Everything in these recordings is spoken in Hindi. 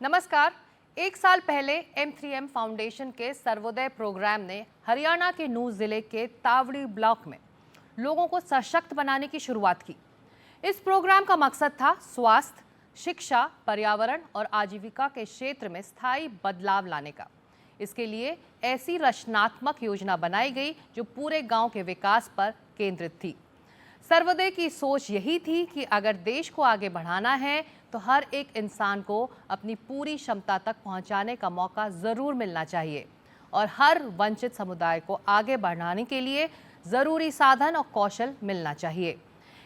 नमस्कार। एक साल पहले M3M फाउंडेशन के सर्वोदय प्रोग्राम ने हरियाणा के नूंह जिले के तावड़ी ब्लॉक में लोगों को सशक्त बनाने की शुरुआत की। इस प्रोग्राम का मकसद था स्वास्थ्य, शिक्षा, पर्यावरण और आजीविका के क्षेत्र में स्थायी बदलाव लाने का। इसके लिए ऐसी रचनात्मक योजना बनाई गई जो पूरे गांव के विकास पर केंद्रित थी। सर्वोदय की सोच यही थी कि अगर देश को आगे बढ़ाना है तो हर एक इंसान को अपनी पूरी क्षमता तक पहुंचाने का मौका जरूर मिलना चाहिए और हर वंचित समुदाय को आगे बढ़ाने के लिए जरूरी साधन और कौशल मिलना चाहिए।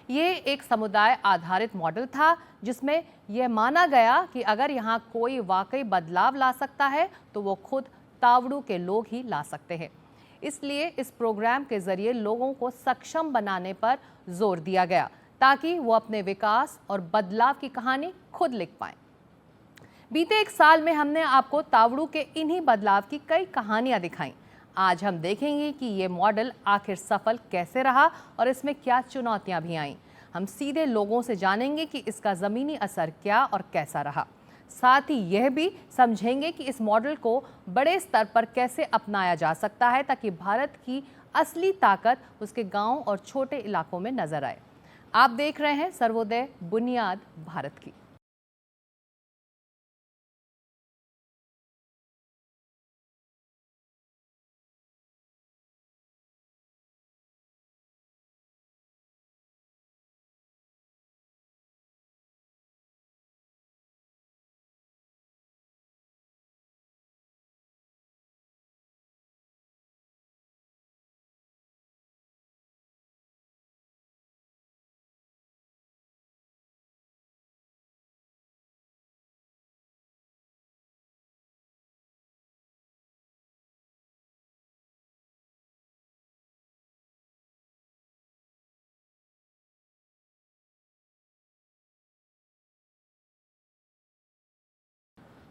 ये एक समुदाय आधारित मॉडल था जिसमें यह माना गया कि अगर यहाँ कोई वाकई बदलाव ला सकता है तो वो खुद तावड़ू के लोग ही ला सकते हैं। इसलिए इस प्रोग्राम के जरिए लोगों को सक्षम बनाने पर जोर दिया गया ताकि वो अपने विकास और बदलाव की कहानी खुद लिख पाएं। बीते एक साल में हमने आपको तावड़ू के इन्हीं बदलाव की कई कहानियां दिखाई। आज हम देखेंगे कि ये मॉडल आखिर सफल कैसे रहा और इसमें क्या चुनौतियां भी आईं। हम सीधे लोगों से जानेंगे कि इसका ज़मीनी असर क्या और कैसा रहा। साथ ही यह भी समझेंगे कि इस मॉडल को बड़े स्तर पर कैसे अपनाया जा सकता है ताकि भारत की असली ताकत उसके गांव और छोटे इलाकों में नजर आए। आप देख रहे हैं सर्वोदय, बुनियाद भारत की।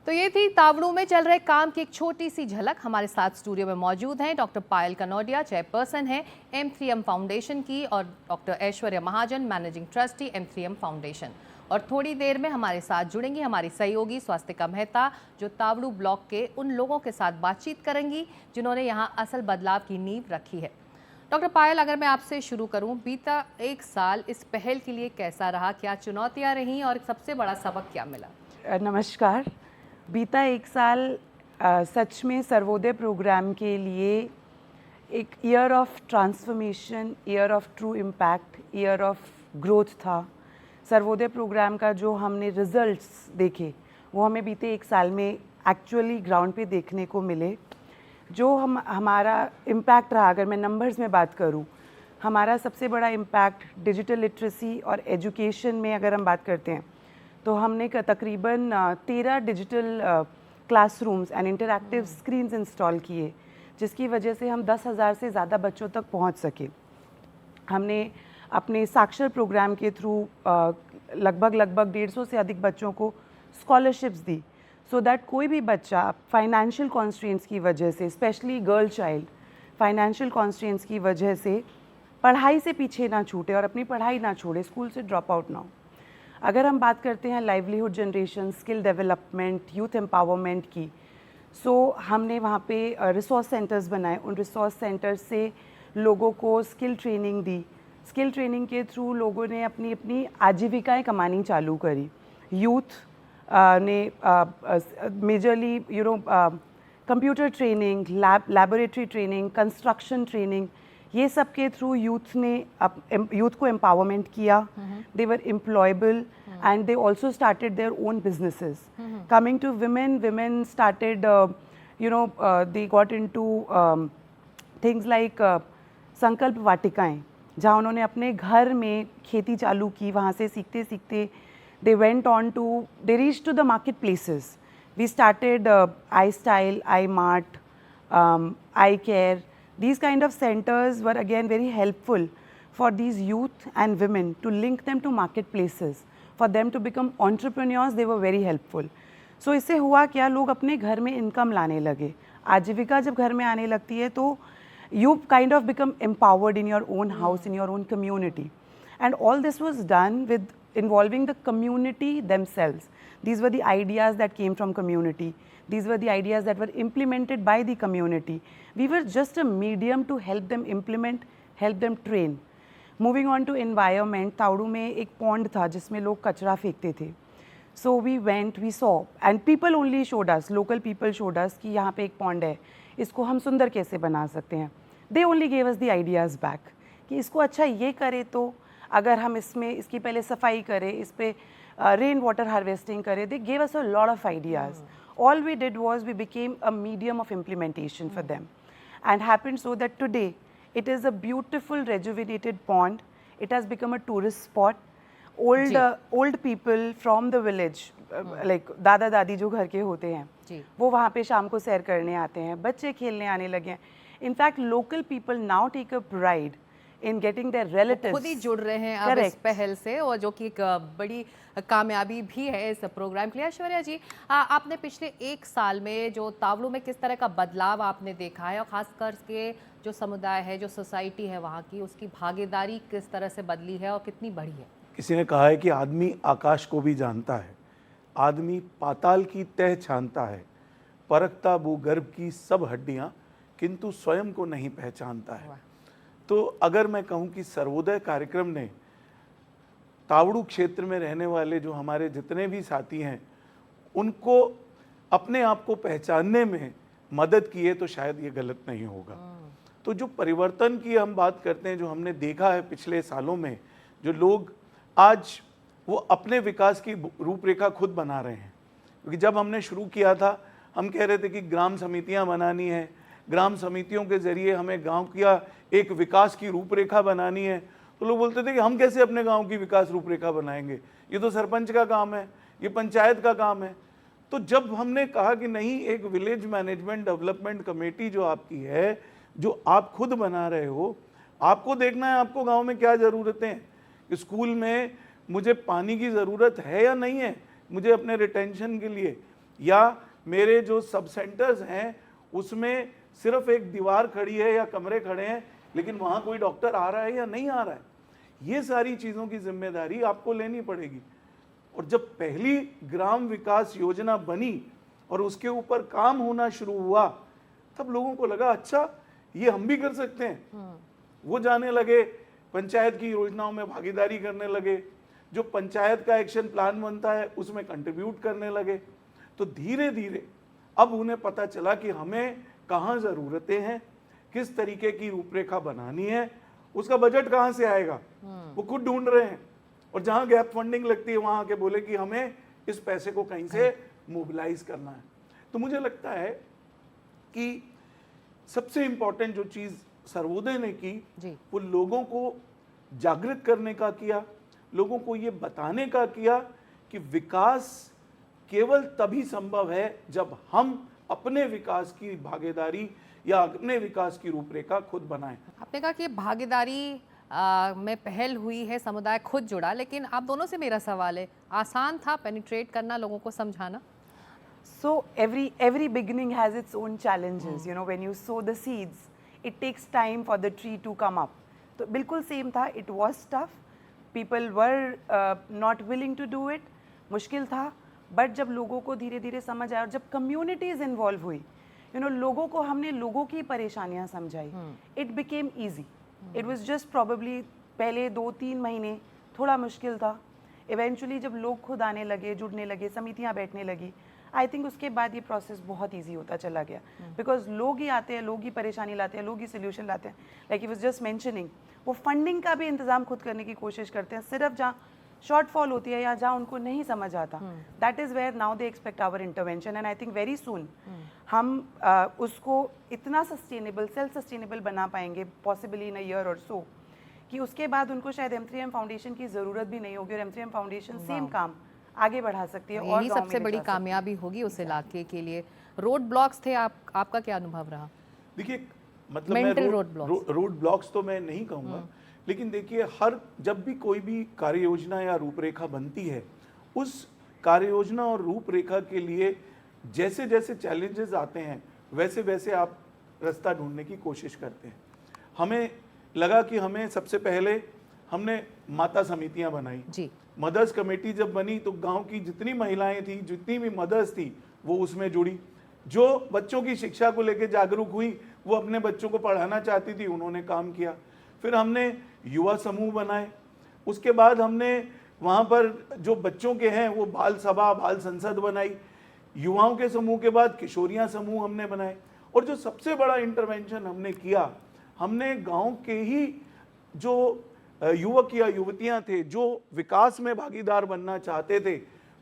तो ये थी तावड़ू में चल रहे काम की एक छोटी सी झलक। हमारे साथ स्टूडियो में मौजूद हैं डॉक्टर पायल कनौडिया, चेयरपर्सन है M3M फाउंडेशन की, और डॉक्टर ऐश्वर्या महाजन, मैनेजिंग ट्रस्टी M3M फाउंडेशन। और थोड़ी देर में हमारे साथ जुड़ेंगी हमारी सहयोगी स्वास्तिका मेहता, जो तावड़ू ब्लॉक के उन लोगों के साथ बातचीत करेंगी जिन्होंने यहाँ असल बदलाव की नींव रखी है। डॉक्टर पायल, अगर मैं आपसे शुरू करूँ, बीता एक साल इस पहल के लिए कैसा रहा? क्या चुनौतियाँ रहीं और सबसे बड़ा सबक क्या मिला? नमस्कार। बीता एक साल सच में सर्वोदय प्रोग्राम के लिए एक year of transformation, year of true impact, year of growth था। सर्वोदय प्रोग्राम का जो हमने रिजल्ट्स देखे वो हमें बीते एक साल में एक्चुअली ग्राउंड पे देखने को मिले। जो हमारा इम्पैक्ट रहा, अगर मैं नंबर्स में बात करूं, हमारा सबसे बड़ा इम्पैक्ट डिजिटल लिटरेसी और एजुकेशन में अगर हम बात करते हैं तो हमने तकरीबन 13 digital classrooms and interactive screens install किए, जिसकी वजह से हम 10,000 से ज़्यादा बच्चों तक पहुंच सके। हमने अपने साक्षर प्रोग्राम के थ्रू लगभग 150 से अधिक बच्चों को स्कॉलरशिप्स दी, सो दैट कोई भी बच्चा फाइनेंशियल कॉन्स्ट्रेंट्स की वजह से, specially girl child, financial constraints की वजह से पढ़ाई से पीछे ना छूटे और अपनी पढ़ाई ना छोड़े, स्कूल से ड्रॉप आउट ना हो। अगर हम बात करते हैं livelihood generation, skill development, youth empowerment की, सो हमने वहाँ पे रिसोर्स सेंटर्स बनाए। उन रिसोर्स सेंटर्स से लोगों को स्किल ट्रेनिंग दी। स्किल ट्रेनिंग के थ्रू लोगों ने अपनी अपनी आजीविकाएं कमानी चालू करी। यूथ ने majorly computer training, laboratory training, construction training, ये सब के थ्रू यूथ को एम्पावरमेंट किया। They were employable and they also started their own businesses. Coming to women started they got into things like संकल्प वाटिकाएं, जहाँ उन्होंने अपने घर में खेती चालू की। वहाँ से सीखते सीखते they reached to the marketplaces. We started iStyle, iMart, iCare. These kind of centers were again very helpful for these youth and women to link them to marketplaces, for them to become entrepreneurs. They were very helpful. So इससे हुआ क्या, लोग अपने घर में इनकम लाने लगे। आजीविका जब घर में आने लगती है तो you kind of become empowered in your own house, in your own community. And all this was done with involving the community themselves. These were the ideas that came from community. These were the ideas that were implemented by the community. We were just a medium to help them implement, help them train. Moving on to environment, Tauru में एक pond था जिसमें लोग कचरा फेंकते थे. So we went, we saw, and people only showed us, local people showed us कि यहाँ पे एक pond है, इसको हम सुंदर कैसे बना सकते हैं. They only gave us the ideas back कि इसको अच्छा ये करे तो अगर हम इसमें इसकी पहले सफाई करें, इस पे रेन वाटर हार्वेस्टिंग करें. They gave us a lot of ideas. All we did was we became a medium of implementation for them, and happened so that today it is a beautiful rejuvenated pond. It has become a tourist spot. Old people from the village, like दादा दादी जो घर के होते हैं, वो वहाँ पे शाम को सैर करने आते हैं, बच्चे खेलने आने लगे हैं. In fact, local people now take a pride in getting their relatives. खुद ही जुड़ रहे हैं अब इस पहल से, और जो कि एक बड़ी कामयाबी भी है इस प्रोग्राम के लिए. ऐश्वर्या जी, आपने पिछले एक साल में जो तावड़ू में किस तरह का बदलाव आपने देखा है, और खासकर के जो समुदाय है, जो सोसाइटी है वहाँ की, उसकी भागीदारी किस तरह से बदली है और कितनी बढ़ी है? किसी ने कहा है कि आदमी आकाश को भी जानता है, आदमी पाताल की तह छानता है, परखता भूगर्भ की सब हड्डियाँ, किंतु स्वयं को नहीं पहचानता है. तो अगर मैं कहूं कि सर्वोदय कार्यक्रम ने तावड़ू क्षेत्र में रहने वाले जो हमारे जितने भी साथी हैं उनको अपने आप को पहचानने में मदद की है, तो शायद ये गलत नहीं होगा. तो जो परिवर्तन की हम बात करते हैं, जो हमने देखा है पिछले सालों में, जो लोग आज वो अपने विकास की रूपरेखा खुद बना रहे हैं. क्योंकि जब हमने शुरू किया था हम कह रहे थे कि ग्राम समितियां बनानी है, ग्राम समितियों के जरिए हमें गांव का एक विकास की रूपरेखा बनानी है. तो लोग बोलते थे कि हम कैसे अपने गांव की विकास रूपरेखा बनाएंगे, ये तो सरपंच का काम है, ये पंचायत का काम है. तो जब हमने कहा कि नहीं, एक विलेज मैनेजमेंट डेवलपमेंट कमेटी जो आपकी है, जो आप खुद बना रहे हो, आपको देखना है आपको गांव में क्या ज़रूरतें हैं. स्कूल में मुझे पानी की ज़रूरत है या नहीं है, मुझे अपने रिटेंशन के लिए, या मेरे जो सब सेंटर्स हैं उसमें सिर्फ एक दीवार खड़ी है या कमरे खड़े हैं, लेकिन वहाँ कोई डॉक्टर आ रहा है या नहीं आ रहा है. ये सारी चीज़ों की जिम्मेदारी आपको लेनी पड़ेगी. और जब पहली ग्राम विकास योजना बनी और उसके ऊपर काम होना शुरू हुआ, तब लोगों को लगा अच्छा ये हम भी कर सकते हैं. वो जाने लगे, पंचायत की योजनाओं में भागीदारी करने लगे, जो पंचायत का एक्शन प्लान बनता है उसमें कंट्रीब्यूट करने लगे. तो धीरे धीरे अब उन्हें पता चला कि हमें कहाँ ज़रूरतें हैं, किस तरीके की रूपरेखा बनानी है, उसका बजट कहाँ से आएगा, वो खुद ढूंढ रहे हैं. और जहाँ गैप फंडिंग लगती है वहाँ आके बोले कि हमें इस पैसे को कहीं से मोबिलाइज करना है. तो मुझे लगता है कि सबसे इम्पोर्टेंट जो चीज़ सर्वोदय ने की, वो लोगों को जागृत करने का किया, लोगों को ये बताने का किया कि विकास केवल तभी संभव है जब हम अपने विकास की भागीदारी या अपने विकास की रूपरेखा खुद बनाएं. आपने कहा कि भागीदारी में पहल हुई है, समुदाय खुद जुड़ा, लेकिन आप दोनों से मेरा सवाल है, आसान था पेनिट्रेट करना, लोगों को समझाना? So every beginning has its own challenges. You know, when you sow the seeds, it takes time for the tree to come up. तो बिल्कुल सेम था. It was tough. People were not willing to do it. मुश्किल था. बट जब लोगों को धीरे धीरे समझ आया और जब कम्युनिटीज इन्वॉल्व हुई, यू नो, लोगों को हमने लोगों की परेशानियां समझाई, it became easy. It was just probably पहले 2-3 महीने थोड़ा मुश्किल था. इवेंचुअली जब लोग खुद आने लगे, जुड़ने लगे, समितियां बैठने लगी, आई थिंक उसके बाद ये प्रोसेस बहुत ईजी होता चला गया. बिकॉज लोग ही आते हैं, लोग ही परेशानी लाते हैं, लोग ही सोल्यूशन लाते हैं. Like he was just mentioning, वो फंडिंग का भी इंतजाम खुद करने की कोशिश करते हैं, सिर्फ जहाँ शॉर्टफॉल होती है या जहाँ उनको नहीं समझ आता. That is where now they expect our intervention, and I think very soon हम उसको इतना सस्टेनेबल, सेल्फ सस्टेनेबल बना पाएंगे, पॉसिबली इन अ ईयर और सो, कि उसके बाद उनको शायद M3M फाउंडेशन की ज़रूरत भी नहीं होगी और M3M फाउंडेशन सेम काम आगे बढ़ा सकती है. और यही सबसे बड़ी कामयाबी होगी उस इलाके के लिए. रोड ब्लॉक्स थे, आपका क्या अनुभव रहा? देखिए, मतलब रोड ब्लॉक्स तो मैं नहीं कहूँगा, लेकिन देखिए, हर जब भी कोई भी कार्य योजना या रूपरेखा बनती है, उस कार्य योजना और रूपरेखा के लिए जैसे जैसे चैलेंजेस आते हैं वैसे वैसे आप रास्ता ढूंढने की कोशिश करते हैं. हमें लगा कि हमें सबसे पहले हमने माता समितियां बनाई, मदर्स कमेटी जब बनी तो गांव की जितनी महिलाएं थी, जितनी भी मदर्स थी, वो उसमें जुड़ी। जो बच्चों की शिक्षा को लेकर जागरूक हुई, वो अपने बच्चों को पढ़ाना चाहती थी, उन्होंने काम किया। फिर हमने युवा समूह बनाए। उसके बाद हमने वहाँ पर जो बच्चों के हैं वो बाल सभा, बाल संसद बनाई। युवाओं के समूह के बाद किशोरियाँ समूह हमने बनाए। और जो सबसे बड़ा इंटरवेंशन हमने किया, हमने गांव के ही जो युवक या युवतियां थे जो विकास में भागीदार बनना चाहते थे,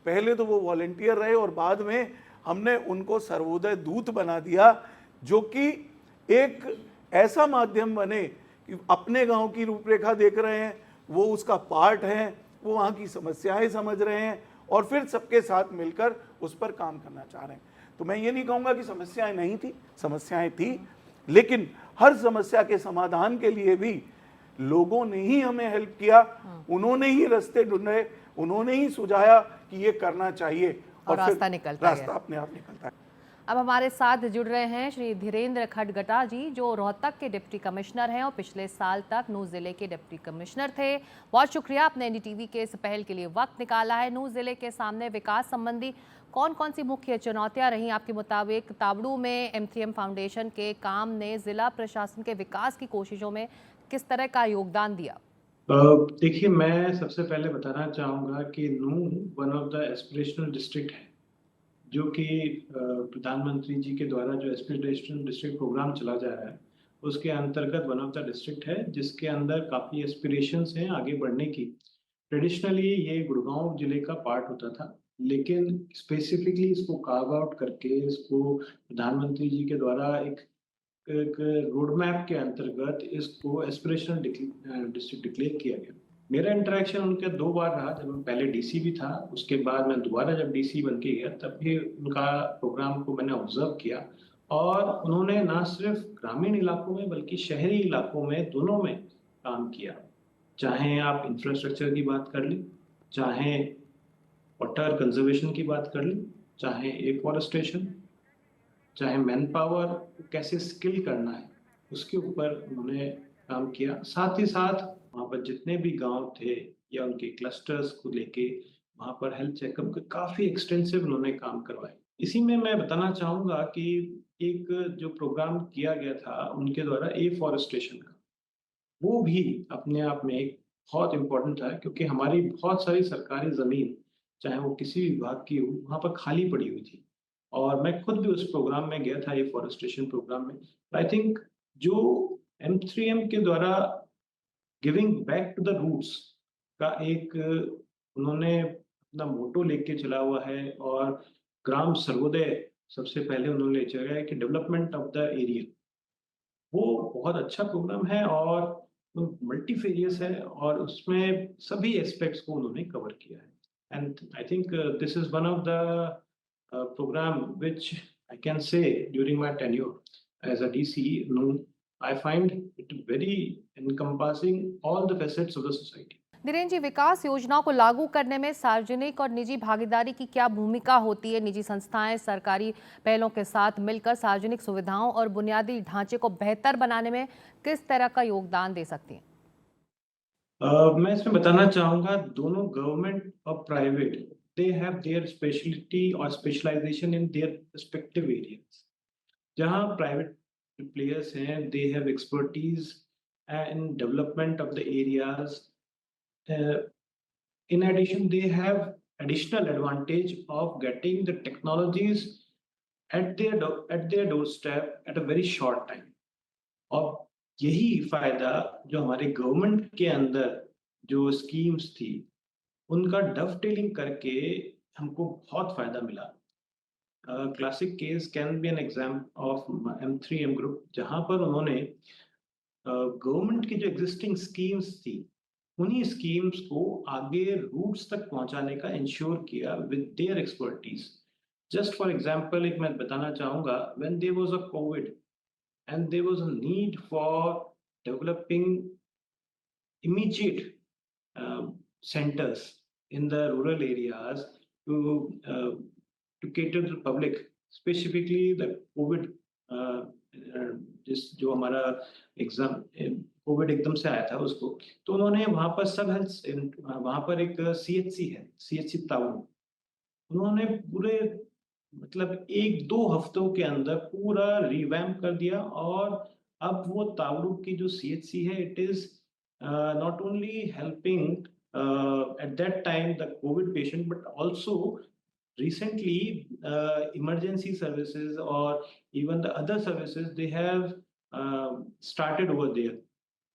पहले तो वो वॉलेंटियर रहे और बाद में हमने उनको सर्वोदय दूत बना दिया, जो कि एक ऐसा माध्यम बने कि अपने गांव की रूपरेखा देख रहे हैं, वो उसका पार्ट हैं, वो वहाँ की समस्याएं समझ रहे हैं और फिर सबके साथ मिलकर उस पर काम करना चाह रहे हैं। तो मैं ये नहीं कहूँगा कि समस्याएं नहीं थी, समस्याएं थी, लेकिन हर समस्या के समाधान के लिए भी लोगों ने ही हमें हेल्प किया, उन्होंने ही रास्ते ढूंढे, उन्होंने ही सुझाया कि ये करना चाहिए और फिर रास्ता निकलता रास्ता है। अपने आप निकलता है। अब हमारे साथ जुड़ रहे हैं श्री धीरेन्द्र खडगटा जी, जो रोहतक के डिप्टी कमिश्नर हैं और पिछले साल तक नूंह जिले के डिप्टी कमिश्नर थे। बहुत शुक्रिया, आपने एनडीटीवी के इस पहल के लिए वक्त निकाला है। नूंह जिले के सामने विकास संबंधी कौन कौन सी मुख्य चुनौतियां रही आपके मुताबिक? तावड़ू में M3M फाउंडेशन के काम ने जिला प्रशासन के विकास की कोशिशों में किस तरह का योगदान दिया? देखिए, मैं सबसे पहले बताना चाहूँगा कि Nuh one of the aspirational district है, जो कि प्रधानमंत्री जी के द्वारा जो एस्पिरेशनल डिस्ट्रिक्ट प्रोग्राम चला जा रहा है, उसके अंतर्गत वन ऑफ द डिस्ट्रिक्ट है जिसके अंदर काफ़ी एस्पिरेशंस हैं आगे बढ़ने की। ट्रेडिशनली ये गुड़गांव जिले का पार्ट होता था, लेकिन स्पेसिफिकली इसको कार्व आउट करके इसको प्रधानमंत्री जी के द्वारा एक एक रोड मैप के अंतर्गत इसको एस्पिरेशनल डिस्ट्रिक्ट डिक्लेयर किया गया। मेरा इंटरेक्शन उनके 2 बार रहा। जब मैं पहले डीसी भी था, उसके बाद मैं दोबारा जब डीसी बन के गया, तब भी उनका प्रोग्राम को मैंने ऑब्जर्व किया और उन्होंने ना सिर्फ ग्रामीण इलाकों में बल्कि शहरी इलाकों में दोनों में काम किया। चाहे आप इंफ्रास्ट्रक्चर की बात कर लें, चाहे वाटर कंजर्वेशन की बात कर लें, चाहे एफॉरेस्टेशन, चाहे मैन पावर कैसे स्किल करना है, उसके ऊपर उन्होंने काम किया। साथ ही साथ वहाँ पर जितने भी गांव थे या उनके क्लस्टर्स को लेके वहाँ पर हेल्थ चेकअप के काफ़ी एक्सटेंसिव उन्होंने काम करवाए। इसी में मैं बताना चाहूँगा कि एक जो प्रोग्राम किया गया था उनके द्वारा एफॉरेस्टेशन का, वो भी अपने आप में एक बहुत इम्पोर्टेंट था, क्योंकि हमारी बहुत सारी सरकारी ज़मीन, चाहे वो किसी भी विभाग की हो, वहाँ पर खाली पड़ी हुई थी और मैं खुद भी उस प्रोग्राम में गया था, एफॉरेस्टेशन प्रोग्राम में। आई थिंक जो M3M के द्वारा giving back to the roots का एक उन्होंने अपना मोटो लेके चला हुआ है और ग्राम सर्वोदय सबसे पहले उन्होंने ले चला है कि डेवलपमेंट ऑफ द एरिया, वो बहुत अच्छा प्रोग्राम है और मल्टीफेरियस है और उसमें सभी एस्पेक्ट्स को उन्होंने कवर किया है। And I think this is one of the program which I can say during my tenure as a DC, I find it very encompassing all the facets of the society. Dhirendra ji, विकास योजनाओं को लागू करने में सार्वजनिक और निजी भागीदारी की क्या भूमिका होती है? निजी संस्थाएं सरकारी पहलों के साथ मिलकर सार्वजनिक सुविधाओं और बुनियादी ढांचे को बेहतर बनाने में किस तरह का योगदान दे सकती हैं? मैं इसमें बताना चाहूँगा, दोनों गवर्नमेंट और private, they have their specialty or specialization in their respective areas. जहाँ प्राइवेट प्लेयर्स हैं, they have expertise in development of the areas. In addition, they have additional advantage of getting the technologies at their doorstep at a very short time. और यही फायदा जो हमारे गवर्नमेंट के अंदर जो स्कीम्स थी उनका डवटेलिंग करके हमको बहुत फायदा मिला। Classic case can be an example of M3M group, जहां पर उन्होंने गवर्नमेंट की जो एग्जिस्टिंग स्कीम्स थी उन्हीं स्कीम्स को आगे रूट्स तक पहुंचाने का इंश्योर किया with their expertise. Just for example एक मैं बताना चाहूँगा, when there was a COVID and there was a need for developing immediate centers in the rural areas to cater to the public, specifically the COVID जो हमारा एग्जाम कोविड एकदम से आया था उसको, तो उन्होंने वहाँ पर सब हेल्थ, वहाँ पर एक सीएचसी है, सीएचसी ताऊ, उन्होंने पूरे मतलब 1-2 हफ्तों के अंदर पूरा रिवैम्प कर दिया, और अब वो तावड़ू की जो सीएचसी है, it is not only helping at that time the Covid patient, but also recently emergency services or even the other services they have started over there.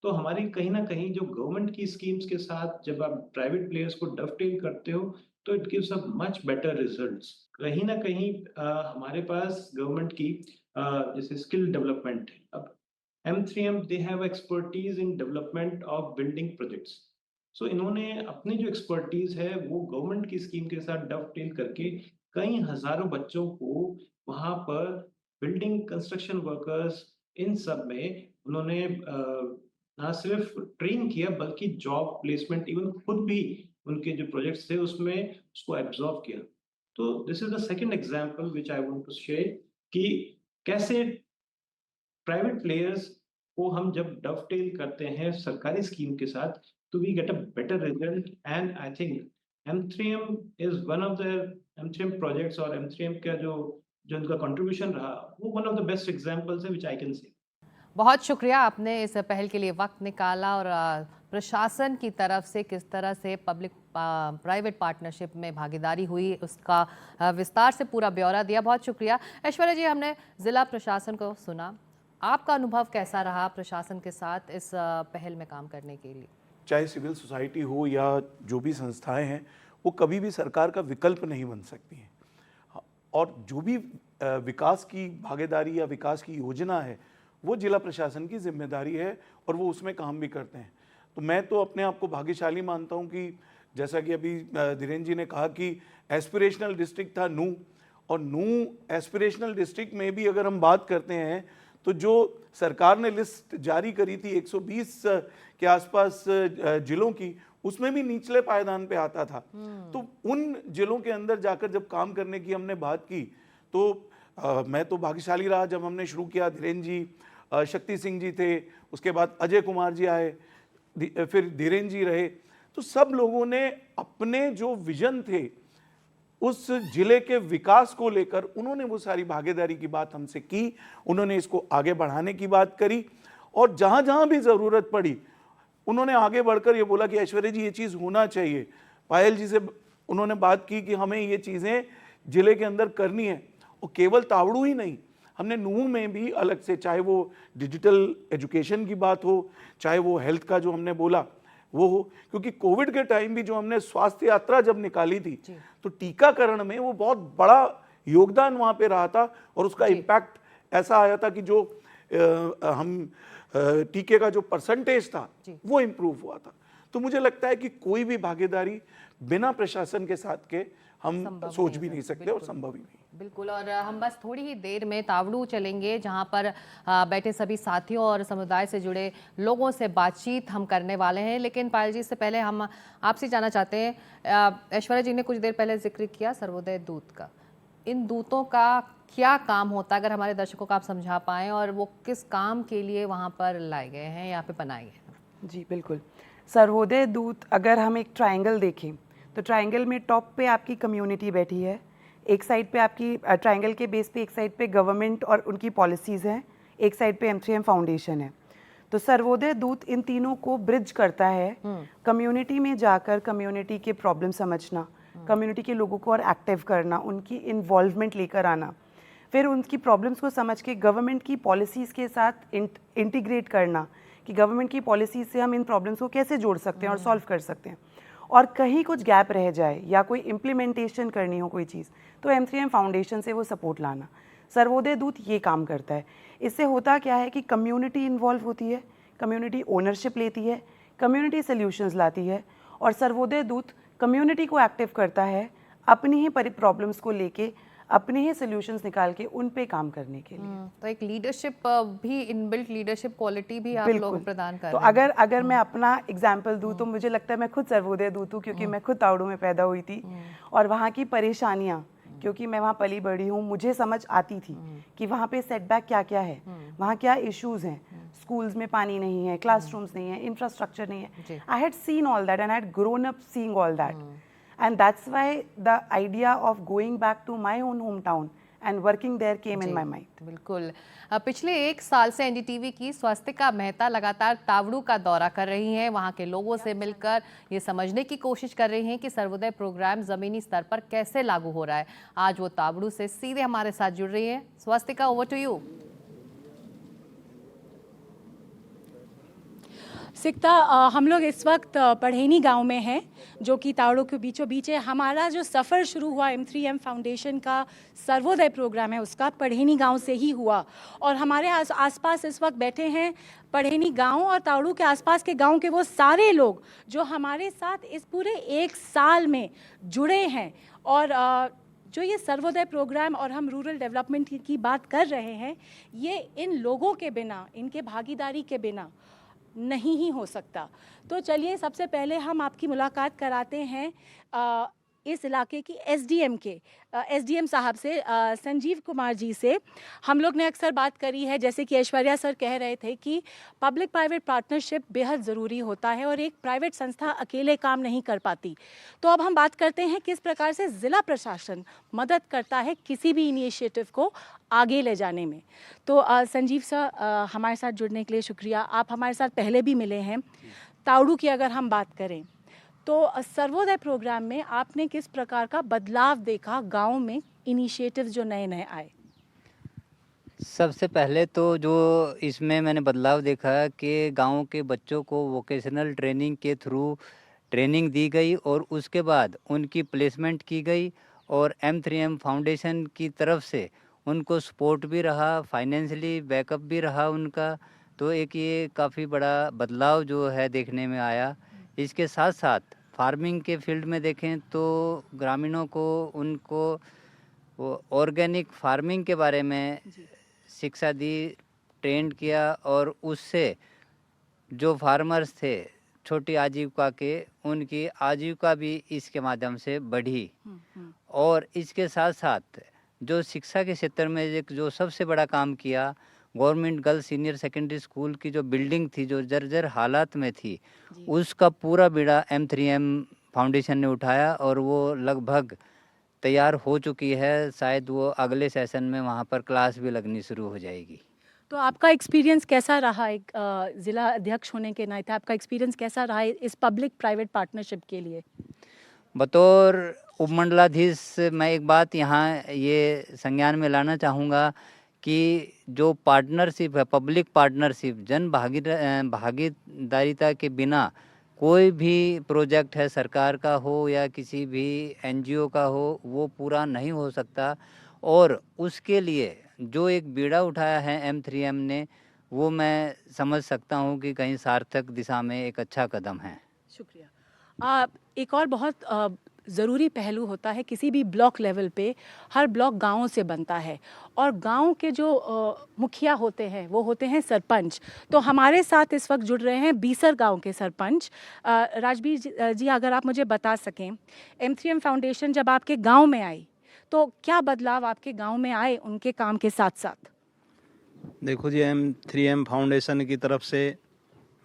तो हमारी कहीं ना कहीं जो गवर्नमेंट की स्कीम्स के साथ जब आप प्राइवेट प्लेयर्स को डवटेल करते हो, तो it gives a much better results. कहीं ना कहीं हमारे पास गवर्नमेंट की जैसे स्किल डेवलपमेंट है। अब M3M they have expertise in development of building projects. So इन्होंने अपनी जो एक्सपर्टीज है वो गवर्नमेंट की स्कीम के साथ डवटेल करके कई हजारों बच्चों को वहां पर बिल्डिंग कंस्ट्रक्शन वर्कर्स इन सब में उन्होंने ना सिर्फ ट्रेन किया बल्कि जॉब प्लेसमेंट, इवन खुद भी उनके जो प्रोजेक्ट्स थे उसमें उसको एब्जॉर्व किया। तो this is the second example which I want to share कि कैसे प्राइवेट प्लेयर्स को हम जब डवटेल करते हैं सरकारी स्कीम के साथ, तो we get a better result. And I think M3M is one of the M3M projects और M3M का जो जो उनका कंट्रीब्यूशन रहा, वो one of the best examples है व्हिच आई कैन से। बहुत शुक्रिया, आपने इस पहल के लिए वक्त निकाला और प्रशासन की तरफ से किस तरह से पब्लिक प्राइवेट पार्टनरशिप में भागीदारी हुई उसका विस्तार से पूरा ब्यौरा दिया। बहुत शुक्रिया। ऐश्वर्या जी, हमने ज़िला प्रशासन को सुना, आपका अनुभव कैसा रहा प्रशासन के साथ इस पहल में काम करने के लिए? चाहे सिविल सोसाइटी हो या जो भी संस्थाएं हैं, वो कभी भी सरकार का विकल्प नहीं बन सकती हैं, और जो भी विकास की भागीदारी या विकास की योजना है वो जिला प्रशासन की जिम्मेदारी है, और वो उसमें काम भी करते हैं। तो मैं तो अपने आप को भाग्यशाली मानता हूं कि जैसा कि अभी धीरेन्द्र जी ने कहा कि एस्पिरेशनल डिस्ट्रिक्ट था नूह, और नूह एस्पिरेशनल डिस्ट्रिक्ट में भी अगर हम बात करते हैं तो जो सरकार ने लिस्ट जारी करी थी 120 के आसपास जिलों की, उसमें भी निचले पायदान पे आता था। तो उन जिलों के अंदर जाकर जब काम करने की हमने बात की, तो मैं तो भाग्यशाली रहा जब हमने शुरू किया। धीरेन्द्र जी, शक्ति सिंह जी थे, उसके बाद अजय कुमार जी आए, फिर धीरेन्द्र जी रहे। तो सब लोगों ने अपने जो विजन थे उस जिले के विकास को लेकर उन्होंने वो सारी भागीदारी की बात हमसे की, उन्होंने इसको आगे बढ़ाने की बात करी, और जहाँ जहाँ भी ज़रूरत पड़ी उन्होंने आगे बढ़कर ये बोला कि ऐश्वर्या जी ये चीज़ होना चाहिए। पायल जी से उन्होंने बात की कि हमें ये चीज़ें जिले के अंदर करनी है, और केवल तावड़ू ही नहीं, हमने नूह में भी अलग से, चाहे वो डिजिटल एजुकेशन की बात हो, चाहे वो हेल्थ का जो हमने बोला वो हो, क्योंकि कोविड के टाइम भी जो हमने स्वास्थ्य यात्रा जब निकाली थी, तो टीकाकरण में वो बहुत बड़ा योगदान वहाँ पे रहा था, और उसका इम्पैक्ट ऐसा आया था कि जो हम टीके का जो परसेंटेज था वो इम्प्रूव हुआ था। तो मुझे लगता है कि कोई भी भागीदारी बिना प्रशासन के साथ के हम सोच भी नहीं सकते, और संभव ही नहीं। बिल्कुल, और हम बस थोड़ी ही देर में तावड़ू चलेंगे, जहां पर बैठे सभी साथियों और समुदाय से जुड़े लोगों से बातचीत हम करने वाले हैं। लेकिन पायल जी, से पहले हम आपसे जानना चाहते हैं, ऐश्वर्या जी ने कुछ देर पहले जिक्र किया सर्वोदय दूत का, इन दूतों का क्या काम होता है, अगर हमारे दर्शकों को आप समझा पाएँ, और वो किस काम के लिए वहाँ पर लाए गए हैं, यहाँ पे बनाए गए हैं? जी बिल्कुल। सर्वोदय दूत, अगर हम एक ट्रायंगल देखें तो ट्रायंगल में टॉप पे आपकी कम्युनिटी बैठी है, एक साइड पे आपकी ट्रायंगल के बेस पे एक साइड पे गवर्नमेंट और उनकी पॉलिसीज़ हैं, एक साइड पे M3M फाउंडेशन है। तो सर्वोदय दूत इन तीनों को ब्रिज करता है, कम्युनिटी में जाकर कम्युनिटी के प्रॉब्लम समझना, कम्युनिटी के लोगों को और एक्टिव करना, उनकी इन्वॉल्वमेंट लेकर आना, फिर उनकी प्रॉब्लम्स को समझ के गवर्नमेंट की पॉलिसीज़ के साथ इंटीग्रेट करना कि गवर्नमेंट की पॉलिसीज़ से हम इन प्रॉब्लम्स को कैसे जोड़ सकते हैं और सॉल्व कर सकते हैं, और कहीं कुछ गैप रह जाए या कोई इम्प्लीमेंटेशन करनी हो कोई चीज़, तो M3M फाउंडेशन से वो सपोर्ट लाना। सर्वोदय दूत ये काम करता है। इससे होता क्या है कि कम्युनिटी इन्वॉल्व होती है, कम्युनिटी ओनरशिप लेती है, कम्युनिटी सॉल्यूशंस लाती है, और सर्वोदय दूत कम्युनिटी को एक्टिव करता है अपनी ही प्रॉब्लम्स को लेके, अपने ही सॉल्यूशंस निकाल के उन पे काम करने के लिए। तो एक लीडरशिप भी, इनबिल्ट लीडरशिप क्वालिटी भी आप लोग प्रदान कर तो रहे हैं। अगर मैं अपना एग्जांपल दूं तो मुझे लगता है मैं खुद सर्वोदय दूत हूँ, क्योंकि मैं खुद तावड़ू में पैदा हुई थी, और वहाँ की परेशानियाँ क्योंकि मैं वहाँ पली बड़ी हूँ, मुझे समझ आती थी कि वहाँ पे सेटबैक क्या क्या है, वहाँ क्या इश्यूज हैं। स्कूल्स में पानी नहीं है, क्लासरूम्स नहीं है, इंफ्रास्ट्रक्चर नहीं है। I had seen all that and I had grown up seeing all that, and that's why the idea of going back to my own home town and working there came in my mind. बिल्कुल। पिछले 1 साल से एनडीटीवी की स्वास्तिका मेहता लगातार तावड़ू का दौरा कर रही हैं। वहां के लोगों से मिलकर ये समझने की कोशिश कर रही हैं कि सर्वोदय प्रोग्राम जमीनी स्तर पर कैसे लागू हो रहा है। आज वो तावड़ू से सीधे हमारे साथ जुड़ रही हैं। Swastika, over to you. Sikta, हम लोग इस वक्त पढ़ेनी गांव में हैं, जो कि तावड़ों के बीचों बीच है। हमारा जो सफ़र शुरू हुआ M3M फाउंडेशन का सर्वोदय प्रोग्राम है, उसका पढ़ेनी गांव से ही हुआ। और हमारे आसपास इस वक्त बैठे हैं पढ़ेनी गांव और तावड़ू के आसपास के गांव के वो सारे लोग जो हमारे साथ इस पूरे 1 साल में जुड़े हैं। और जो ये सर्वोदय प्रोग्राम और हम रूरल डेवलपमेंट की बात कर रहे हैं, ये इन लोगों के बिना, इनके भागीदारी के बिना नहीं ही हो सकता। तो चलिए सबसे पहले हम आपकी मुलाकात कराते हैं इस इलाके की एसडीएम साहब से, संजीव कुमार जी से। हम लोग ने अक्सर बात करी है, जैसे कि ऐश्वर्या सर कह रहे थे, कि पब्लिक प्राइवेट पार्टनरशिप बेहद ज़रूरी होता है और एक प्राइवेट संस्था अकेले काम नहीं कर पाती। तो अब हम बात करते हैं किस प्रकार से ज़िला प्रशासन मदद करता है किसी भी इनिशिएटिव को आगे ले जाने में। तो संजीव सर, हमारे साथ जुड़ने के लिए शुक्रिया। आप हमारे साथ पहले भी मिले हैं। तावड़ू की अगर हम बात करें तो सर्वोदय प्रोग्राम में आपने किस प्रकार का बदलाव देखा गांव में, इनिशिएटिव जो नए नए आए? सबसे पहले तो जो इसमें मैंने बदलाव देखा कि गांव के बच्चों को वोकेशनल ट्रेनिंग के थ्रू ट्रेनिंग दी गई और उसके बाद उनकी प्लेसमेंट की गई और M3M फाउंडेशन की तरफ से उनको सपोर्ट भी रहा, फाइनेंशियली बैकअप भी रहा उनका। तो एक ये काफ़ी बड़ा बदलाव जो है देखने में आया। इसके साथ साथ फार्मिंग के फील्ड में देखें तो ग्रामीणों को उनको ऑर्गेनिक फार्मिंग के बारे में शिक्षा दी, ट्रेंड किया और उससे जो फार्मर्स थे छोटी आजीविका के, उनकी आजीविका भी इसके माध्यम से बढ़ी। और इसके साथ साथ जो शिक्षा के क्षेत्र में एक जो सबसे बड़ा काम किया, government girls senior secondary school की जो बिल्डिंग थी जो जर्जर हालात में थी, उसका पूरा बीड़ा M3M फाउंडेशन ने उठाया और वो लगभग तैयार हो चुकी है। शायद वो अगले सेशन में वहाँ पर क्लास भी लगनी शुरू हो जाएगी। तो आपका एक्सपीरियंस कैसा रहा, एक ज़िला अध्यक्ष होने के नाते आपका एक्सपीरियंस कैसा रहा इस पब्लिक प्राइवेट पार्टनरशिप के लिए? बतौर उपमंडलाधीश मैं एक बात यहाँ ये संज्ञान में लाना चाहूँगा कि जो पार्टनरशिप है, पब्लिक पार्टनरशिप, जन भागीदारिता के बिना कोई भी प्रोजेक्ट है, सरकार का हो या किसी भी NGO का हो, वो पूरा नहीं हो सकता। और उसके लिए जो एक बीड़ा उठाया है M3M ने, वो मैं समझ सकता हूँ कि कहीं सार्थक दिशा में एक अच्छा कदम है। शुक्रिया। एक और बहुत ज़रूरी पहलू होता है, किसी भी ब्लॉक लेवल पे हर ब्लॉक गांवों से बनता है और गांव के जो मुखिया होते हैं वो होते हैं सरपंच। तो हमारे साथ इस वक्त जुड़ रहे हैं बीसर गांव के सरपंच राजबीर जी। अगर आप मुझे बता सकें, M3M फाउंडेशन जब आपके गांव में आई तो क्या बदलाव आपके गांव में आए उनके काम के साथ साथ? देखो जी, M3M फाउंडेशन की तरफ से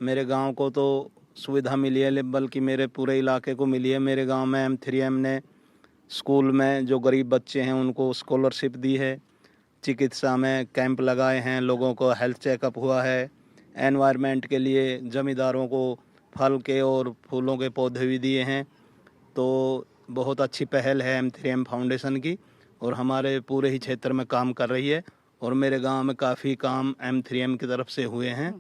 मेरे गांव को तो सुविधा मिली है, बल्कि मेरे पूरे इलाके को मिली है। मेरे गांव में M3M ने स्कूल में जो गरीब बच्चे हैं उनको स्कॉलरशिप दी है, चिकित्सा में कैंप लगाए हैं, लोगों को हेल्थ चेकअप हुआ है, एनवायरनमेंट के लिए जमींदारों को फल के और फूलों के पौधे भी दिए हैं। तो बहुत अच्छी पहल है M3M फाउंडेशन की और हमारे पूरे ही क्षेत्र में काम कर रही है और मेरे गांव में काफ़ी काम M3M की तरफ से हुए हैं।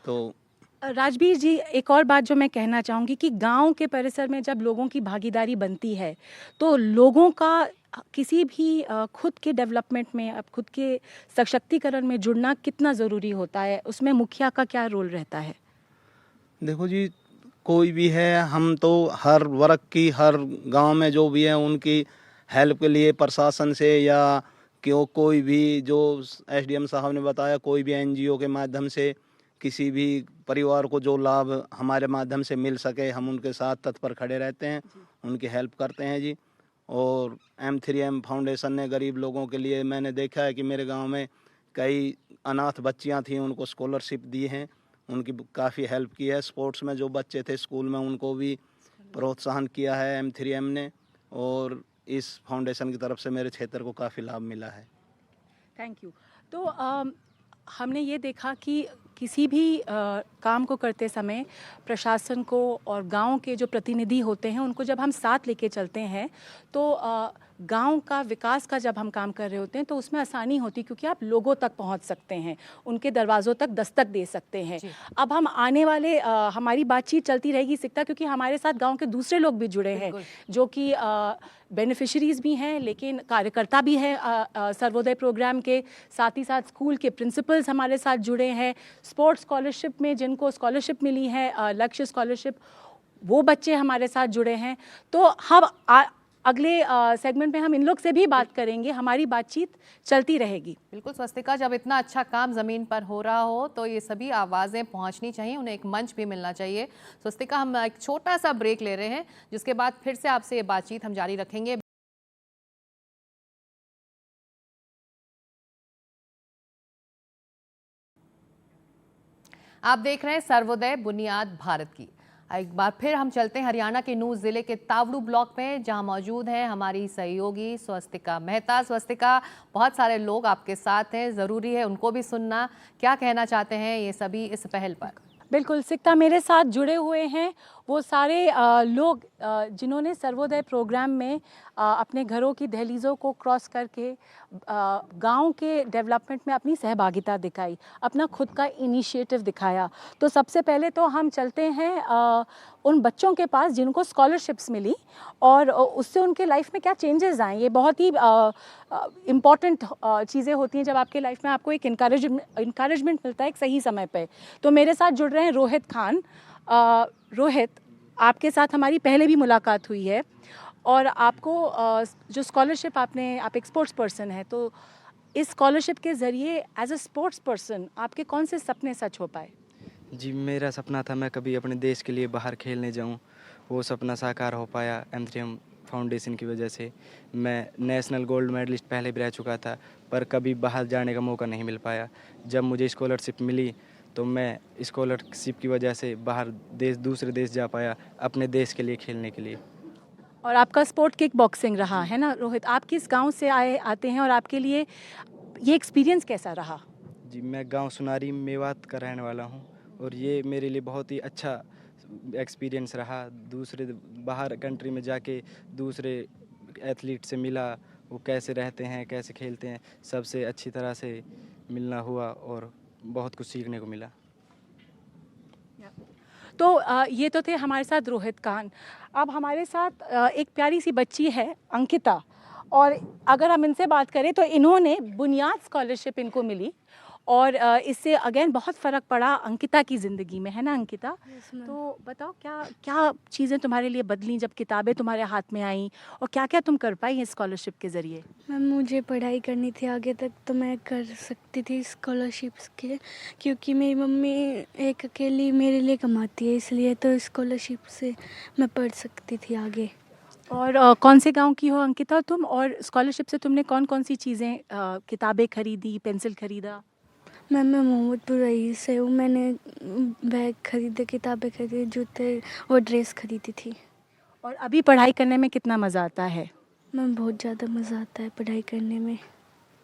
तो राजबीर जी, एक और बात जो मैं कहना चाहूँगी कि गांव के परिसर में जब लोगों की भागीदारी बनती है तो लोगों का किसी भी खुद के डेवलपमेंट में, अब खुद के सशक्तिकरण में जुड़ना कितना ज़रूरी होता है, उसमें मुखिया का क्या रोल रहता है? देखो जी, कोई भी है, हम तो हर वर्ग की, हर गांव में जो भी है उनकी हेल्प के लिए प्रशासन से या क्यों कोई भी, जो SDM साहब ने बताया, कोई भी NGO के माध्यम से किसी भी परिवार को जो लाभ हमारे माध्यम से मिल सके, हम उनके साथ तत्पर खड़े रहते हैं, उनकी हेल्प करते हैं जी। और M3M फाउंडेशन ने गरीब लोगों के लिए, मैंने देखा है कि मेरे गांव में कई अनाथ बच्चियां थीं, उनको स्कॉलरशिप दी हैं, उनकी काफ़ी हेल्प की है। स्पोर्ट्स में जो बच्चे थे स्कूल में उनको भी प्रोत्साहन किया है M3M ने, और इस फाउंडेशन की तरफ से मेरे क्षेत्र को काफ़ी लाभ मिला है। Thank you. तो हमने ये देखा कि किसी भी काम को करते समय प्रशासन को और गांव के जो प्रतिनिधि होते हैं उनको जब हम साथ लेके चलते हैं तो गांव का विकास का जब हम काम कर रहे होते हैं तो उसमें आसानी होती, क्योंकि आप लोगों तक पहुंच सकते हैं, उनके दरवाज़ों तक दस्तक दे सकते हैं। अब हम आने वाले हमारी बातचीत चलती रहेगी सिकता, क्योंकि हमारे साथ गांव के दूसरे लोग भी जुड़े हैं जो कि बेनिफिशरीज़ भी हैं लेकिन कार्यकर्ता भी हैं सर्वोदय प्रोग्राम के, साथ ही साथ स्कूल के प्रिंसिपल्स हमारे साथ जुड़े हैं। स्पोर्ट्स स्कॉलरशिप में जिनको स्कॉलरशिप मिली है, लक्ष्य स्कॉलरशिप, वो बच्चे हमारे साथ जुड़े हैं। तो हम अगले सेगमेंट में हम इन लोग से भी बात करेंगे, हमारी बातचीत चलती रहेगी। बिल्कुल स्वस्तिका, जब इतना अच्छा काम ज़मीन पर हो रहा हो तो ये सभी आवाज़ें पहुंचनी चाहिए, उन्हें एक मंच भी मिलना चाहिए। स्वस्तिका, हम एक छोटा सा ब्रेक ले रहे हैं, जिसके बाद फिर से आपसे ये बातचीत हम जारी रखेंगे। आप देख रहे हैं सर्वोदय बुनियाद भारत की। एक बार फिर हम चलते हैं हरियाणा के नूंह जिले के तावड़ू ब्लॉक में, जहां मौजूद हैं हमारी सहयोगी स्वस्तिका मेहता। स्वस्तिका, बहुत सारे लोग आपके साथ हैं, ज़रूरी है उनको भी सुनना, क्या कहना चाहते हैं ये सभी इस पहल पर? बिल्कुल सिकता, मेरे साथ जुड़े हुए हैं वो सारे लोग जिन्होंने सर्वोदय प्रोग्राम में अपने घरों की दहलीज़ों को क्रॉस करके गांव के डेवलपमेंट में अपनी सहभागिता दिखाई, अपना खुद का इनिशिएटिव दिखाया। तो सबसे पहले तो हम चलते हैं उन बच्चों के पास जिनको स्कॉलरशिप्स मिली और उससे उनके लाइफ में क्या चेंजेस आए। ये बहुत ही इम्पॉर्टेंट चीज़ें होती हैं जब आपके लाइफ में आपको एक इनकरेजमेंट मिलता है एक सही समय पे। तो मेरे साथ जुड़ रहे हैं रोहित खान। रोहित, आपके साथ हमारी पहले भी मुलाकात हुई है और आपको जो स्कॉलरशिप आप एक स्पोर्ट्स पर्सन हैं, तो इस स्कॉलरशिप के ज़रिए एज अ स्पोर्ट्स पर्सन आपके कौन से सपने सच हो पाए? जी, मेरा सपना था मैं कभी अपने देश के लिए बाहर खेलने जाऊं, वो सपना साकार हो पाया M3M फाउंडेशन की वजह से। मैं नेशनल गोल्ड मेडलिस्ट पहले भी रह चुका था, पर कभी बाहर जाने का मौका नहीं मिल पाया। जब मुझे स्कॉलरशिप मिली तो मैं स्कॉलरशिप की वजह से बाहर दूसरे देश जा पाया अपने देश के लिए खेलने के लिए। और आपका स्पोर्ट किक बॉक्सिंग रहा है ना रोहित? आप किस गांव से आते हैं और आपके लिए ये एक्सपीरियंस कैसा रहा? जी, मैं गांव सुनारी मेवात का रहने वाला हूं और ये मेरे लिए बहुत ही अच्छा एक्सपीरियंस रहा। दूसरे बाहर कंट्री में जाके दूसरे एथलीट से मिला, वो कैसे रहते हैं, कैसे खेलते हैं, सबसे अच्छी तरह से मिलना हुआ और बहुत कुछ सीखने को मिला। तो ये तो थे हमारे साथ रोहित खान। अब हमारे साथ एक प्यारी सी बच्ची है अंकिता, और अगर हम इनसे बात करें तो इन्होंने बुनियाद स्कॉलरशिप इनको मिली और इससे अगेन बहुत फ़र्क पड़ा अंकिता की ज़िंदगी में, है ना अंकिता? तो बताओ क्या क्या चीज़ें तुम्हारे लिए बदली जब किताबें तुम्हारे हाथ में आईं, और क्या क्या तुम कर पाई इस स्कॉलरशिप के ज़रिए? मैम, मुझे पढ़ाई करनी थी आगे तक, तो मैं कर सकती थी स्कॉलरशिप्स के, क्योंकि मेरी मम्मी एक अकेली मेरे लिए कमाती है, इसलिए तो स्कॉलरशिप से मैं पढ़ सकती थी आगे। और कौन से गांव की हो अंकिता तुम, और स्कॉलरशिप से तुमने कौन कौन सी चीज़ें किताबें खरीदी, पेंसिल खरीदा? मैम, मैं मोहम्मदपुर रईस से हूँ। मैंने बैग खरीदे, किताबें खरीदी, जूते और ड्रेस खरीदी थी। और अभी पढ़ाई करने में कितना मज़ा आता है? मैम, बहुत ज़्यादा मज़ा आता है पढ़ाई करने में।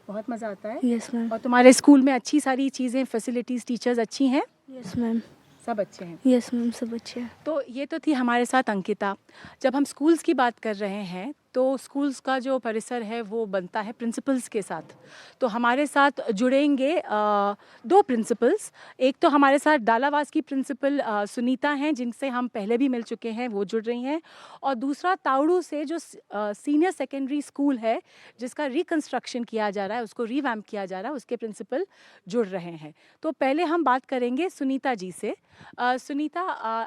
बहुत मज़ा आता है? Yes ma'am. और तुम्हारे स्कूल में अच्छी सारी चीज़ें, फैसिलिटीज़, टीचर्स अच्छी हैं? Yes ma'am. सब अच्छे हैं? यस मैम, सब अच्छे हैं। तो ये तो थी हमारे साथ अंकिता। जब हम स्कूल्स की बात कर रहे हैं तो स्कूल्स का जो परिसर है वो बनता है प्रिंसिपल्स के साथ। तो हमारे साथ जुड़ेंगे दो प्रिंसिपल्स। एक तो हमारे साथ डालावास की प्रिंसिपल सुनीता हैं, जिनसे हम पहले भी मिल चुके हैं, वो जुड़ रही हैं। और दूसरा तावड़ू से जो सीनियर सेकेंडरी स्कूल है जिसका रिकन्स्ट्रक्शन किया जा रहा है, उसको रिवैम्प किया जा रहा है, उसके प्रिंसिपल जुड़ रहे हैं। तो पहले हम बात करेंगे सुनीता जी से। सुनीता,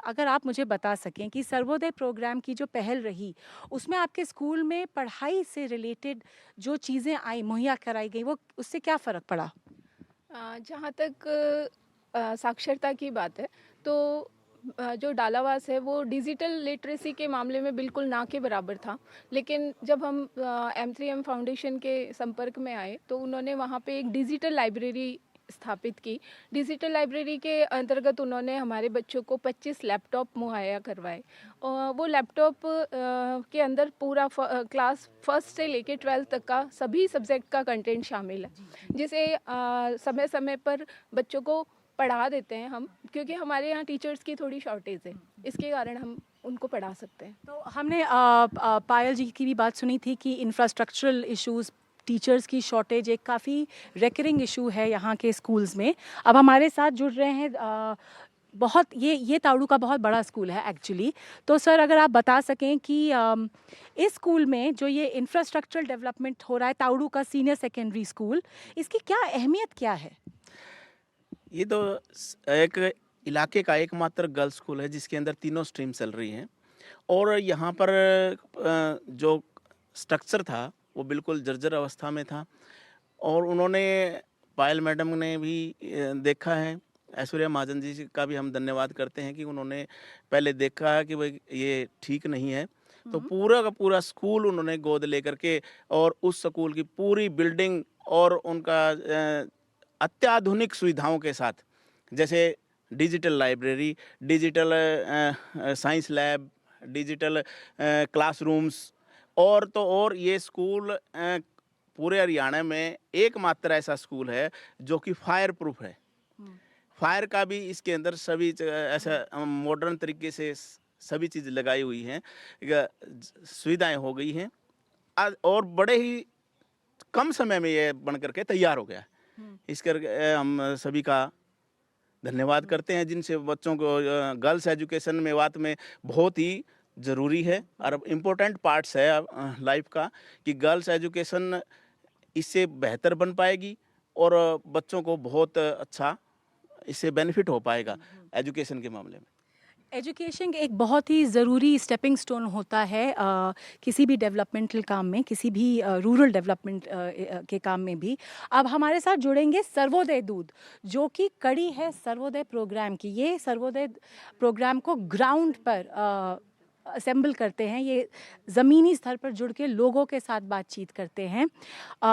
अगर आप मुझे बता सकें कि सर्वोदय प्रोग्राम की जो पहल रही उसमें आपके स्कूल में पढ़ाई से रिलेटेड जो चीज़ें आई, मुहैया कराई गई, वो उससे क्या फ़र्क पड़ा? जहाँ तक साक्षरता की बात है तो जो डालावास है वो डिजिटल लिटरेसी के मामले में बिल्कुल ना के बराबर था, लेकिन जब हम M3M फाउंडेशन के संपर्क में आए तो उन्होंने वहाँ पे एक डिजिटल लाइब्रेरी स्थापित की। डिजिटल लाइब्रेरी के अंतर्गत उन्होंने हमारे बच्चों को 25 लैपटॉप मुहैया करवाए और वो लैपटॉप के अंदर पूरा क्लास फर्स्ट से लेके 12th तक का सभी सब्जेक्ट का कंटेंट शामिल है, जिसे समय समय पर बच्चों को पढ़ा देते हैं हम, क्योंकि हमारे यहाँ टीचर्स की थोड़ी शॉर्टेज है, इसके कारण हम उनको पढ़ा सकते हैं। तो हमने पायल जी की भी बात सुनी थी कि इंफ्रास्ट्रक्चरल इश्यूज़, टीचर्स की शॉर्टेज एक काफ़ी रेकरिंग इशू है यहाँ के स्कूल्स में। अब हमारे साथ जुड़ रहे हैं बहुत ये तावड़ू का बहुत बड़ा स्कूल है एक्चुअली। तो सर अगर आप बता सकें कि इस स्कूल में जो ये इंफ्रास्ट्रक्चरल डेवलपमेंट हो रहा है, तावड़ू का सीनियर सेकेंडरी स्कूल, इसकी क्या अहमियत क्या है? ये तो एक इलाके का एकमात्र गर्ल्स स्कूल है जिसके अंदर तीनों स्ट्रीम चल रही हैं और यहाँ पर जो स्ट्रक्चर था वो बिल्कुल जर्जर अवस्था में था और उन्होंने, पायल मैडम ने भी देखा है, ऐश्वर्या महाजन जी का भी हम धन्यवाद करते हैं कि उन्होंने पहले देखा है कि भाई ये ठीक नहीं है, तो पूरा का पूरा स्कूल उन्होंने गोद लेकर के और उस स्कूल की पूरी बिल्डिंग और उनका अत्याधुनिक सुविधाओं के साथ, जैसे digital library, digital science lab, digital classrooms और ये स्कूल पूरे हरियाणा में एकमात्र ऐसा स्कूल है जो कि फायर प्रूफ है। फायर का भी इसके अंदर सभी ऐसा मॉडर्न तरीके से सभी चीज़ लगाई हुई हैं, सुविधाएं हो गई हैं और बड़े ही कम समय में ये बन करके तैयार हो गया। इस करके हम सभी का धन्यवाद करते हैं, जिनसे बच्चों को गर्ल्स एजुकेशन में बात में बहुत ही ज़रूरी है और इम्पोर्टेंट पार्ट्स है लाइफ का कि गर्ल्स एजुकेशन इससे बेहतर बन पाएगी और बच्चों को बहुत अच्छा इससे बेनिफिट हो पाएगा एजुकेशन के मामले में। एजुकेशन एक बहुत ही ज़रूरी स्टेपिंग स्टोन होता है किसी भी डेवलपमेंटल काम में, किसी भी रूरल डेवलपमेंट के काम में भी। अब हमारे साथ जुड़ेंगे सर्वोदय दूध, जो कि कड़ी है सर्वोदय प्रोग्राम की। ये सर्वोदय प्रोग्राम को ग्राउंड पर असेंबल करते हैं, ये ज़मीनी स्तर पर जुड़ के लोगों के साथ बातचीत करते हैं।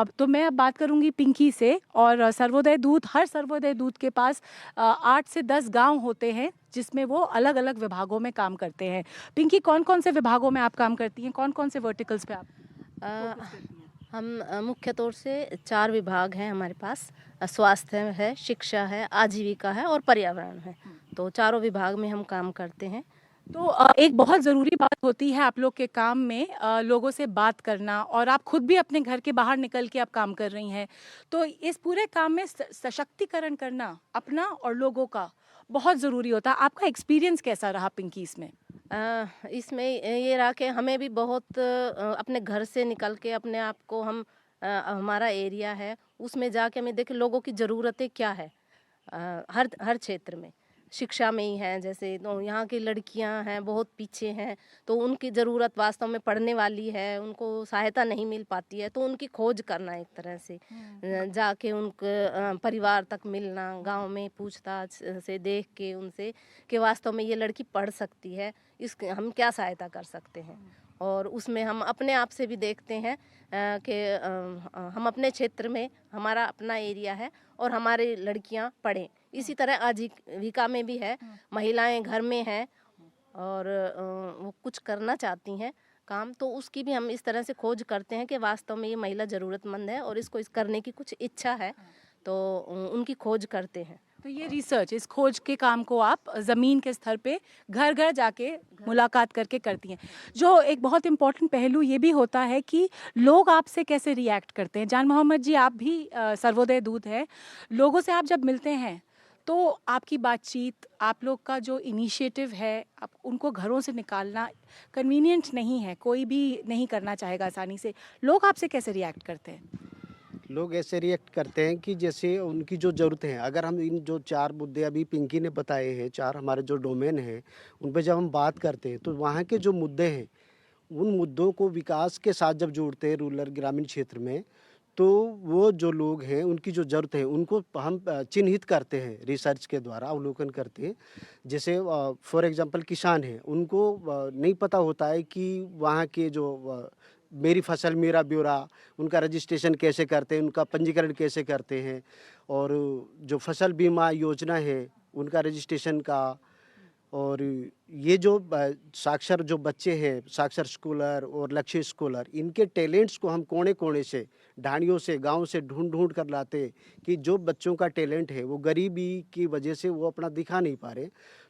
तो मैं अब बात करूंगी पिंकी से। और सर्वोदय दूध, हर सर्वोदय दूध के पास 8 से 10 गांव होते हैं जिसमें वो अलग अलग विभागों में काम करते हैं। पिंकी, कौन कौन से विभागों में आप काम करती हैं, कौन कौन से वर्टिकल्स पे आप? हम मुख्य तौर से 4 विभाग हैं हमारे पास। स्वास्थ्य है, शिक्षा है, आजीविका है और पर्यावरण है। तो चारों विभाग में हम काम करते हैं। तो एक बहुत ज़रूरी बात होती है आप लोग के काम में लोगों से बात करना, और आप खुद भी अपने घर के बाहर निकल के आप काम कर रही हैं। तो इस पूरे काम में सशक्तिकरण करना अपना और लोगों का बहुत ज़रूरी होता है। आपका एक्सपीरियंस कैसा रहा पिंकी इसमें? इसमें ये रहा कि हमें भी बहुत अपने घर से निकल के अपने आप को हमारा एरिया है उसमें जाके हमें देखे लोगों की ज़रूरतें क्या है। हर क्षेत्र में, शिक्षा में ही है, जैसे तो यहाँ की लड़कियाँ हैं बहुत पीछे हैं, तो उनकी ज़रूरत वास्तव में पढ़ने वाली है, उनको सहायता नहीं मिल पाती है, तो उनकी खोज करना एक तरह से, जाके उनके परिवार तक मिलना, गांव में पूछताछ से देख के उनसे कि वास्तव में ये लड़की पढ़ सकती है, इसके हम क्या सहायता कर सकते हैं। और उसमें हम अपने आप से भी देखते हैं कि हम अपने क्षेत्र में, हमारा अपना एरिया है और हमारे लड़कियां पढ़ें। इसी तरह आजीविका में भी है, महिलाएं घर में हैं और वो कुछ करना चाहती हैं काम, तो उसकी भी हम इस तरह से खोज करते हैं कि वास्तव में ये महिला ज़रूरतमंद है और इसको करने की कुछ इच्छा है, तो उनकी खोज करते हैं। तो ये रिसर्च, इस खोज के काम को आप ज़मीन के स्तर पे घर घर जाके मुलाकात करके करती हैं। जो एक बहुत इम्पॉर्टेंट पहलू ये भी होता है कि लोग आपसे कैसे रिएक्ट करते हैं। जान मोहम्मद जी, आप भी सर्वोदय दूध है, लोगों से आप जब मिलते हैं तो आपकी बातचीत, आप लोग का जो इनिशिएटिव है, आप उनको घरों से निकालना कन्वीनियंट नहीं है, कोई भी नहीं करना चाहेगा आसानी से। लोग आपसे कैसे रिएक्ट करते हैं? लोग ऐसे रिएक्ट करते हैं कि जैसे उनकी जो ज़रूरतें हैं, अगर हम इन जो 4 मुद्दे अभी पिंकी ने बताए हैं, 4 हमारे जो डोमेन हैं, उन पर जब हम बात करते हैं तो वहाँ के जो मुद्दे हैं, उन मुद्दों को विकास के साथ जब जोड़ते हैं रूरल ग्रामीण क्षेत्र में, तो वो वो जो लोग हैं उनकी जो ज़रूरत है उनको हम चिन्हित करते हैं, रिसर्च के द्वारा अवलोकन करते हैं। जैसे फॉर एग्जांपल किसान हैं, उनको नहीं पता होता है कि वहाँ के जो मेरी फसल मेरा ब्यौरा, उनका रजिस्ट्रेशन कैसे करते हैं, उनका पंजीकरण कैसे करते हैं, और जो फसल बीमा योजना है उनका रजिस्ट्रेशन का, और ये जो साक्षर जो बच्चे हैं, साक्षर स्कॉलर और लक्ष्य स्कॉलर, इनके टैलेंट्स को हम कोने कोने से, ढाणियों से, गांव से ढूंढ कर लाते हैं कि जो बच्चों का टैलेंट है वो गरीबी की वजह से वो अपना दिखा नहीं पा रहे,